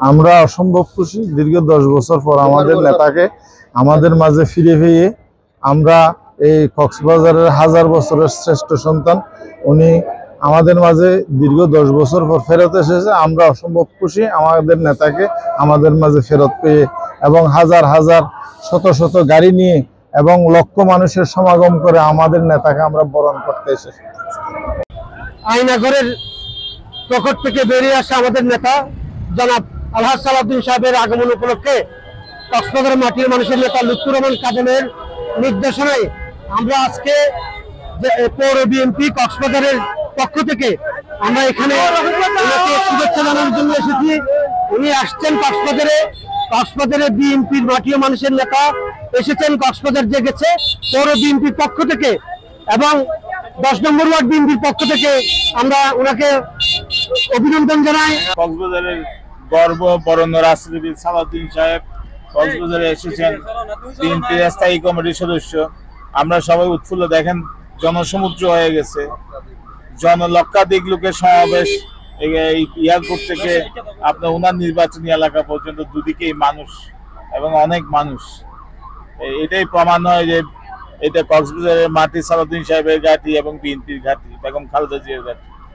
আমরা অসম্ভব খুশি। দীর্ঘ 10 বছর পর আমাদের নেতাকে আমাদের মাঝে ফিরে পেয়ে আমরা এই কক্সবাজারের হাজার বছরের শ্রেষ্ঠ সন্তান উনি আমাদের মাঝে দীর্ঘ 10 বছর পর ফেরত এসেছে। আমরা অসম্ভব খুশি আমাদের নেতাকে আমাদের মাঝে ফেরত পেয়ে, এবং হাজার হাজার শত শত গাড়ি নিয়ে এবং লক্ষ মানুষের সমাগম করে আমাদের নেতাকে আমরা বরণ করতে এসেছি। আয়নাঘরের প্রকট থেকে বেরিয়ে আসা আমাদের নেতা জনাব আলহাজ সালাউদ্দিন সাহেবের আগমন উপলক্ষে কক্সবাজারের মাটির মানুষের নেতা লুৎফুর রহমান কাজলের নির্দেশনায় আমরা আজকে পৌর বিএনপি কক্সবাজারের পক্ষ থেকে আমরা এখানে ওনাকে শুভেচ্ছা জানানোর জন্য এসেছি। উনি আসছেন কক্সবাজারে বিএনপির মাটির মানুষের নেতা এসেছেন, কক্সবাজার জেগেছে পৌর বিএনপির পক্ষ থেকে এবং 10 নম্বর ওয়ার্ড বিএনপির পক্ষ থেকে আমরা ওনাকে অভিনন্দন জানাই। কক্সবাজারের গর্ব বরণ্য রাষ্ট্রপতি সালাউদ্দিন সাহেব কক্সবাজারে এসেছেন, বিএনপির স্থায়ী কমিটির সদস্য। আমরা সবাই উৎফুল্ল, দেখেন জনসমুদ্র হয়ে গেছে, লক্ষাধিক লোকের সমাবেশ। এয়ারপোর্ট থেকে আপনার ওনার নির্বাচনী এলাকা পর্যন্ত দুদিকেই মানুষ এবং অনেক মানুষ। এটাই প্রমাণ হয় যে এটা কক্সবাজারের মাটি সালাউদ্দিন সাহেবের ঘাঁটি এবং বিএনপির ঘাঁটি, বেগম খালেদা জিয়ার ঘাঁটি।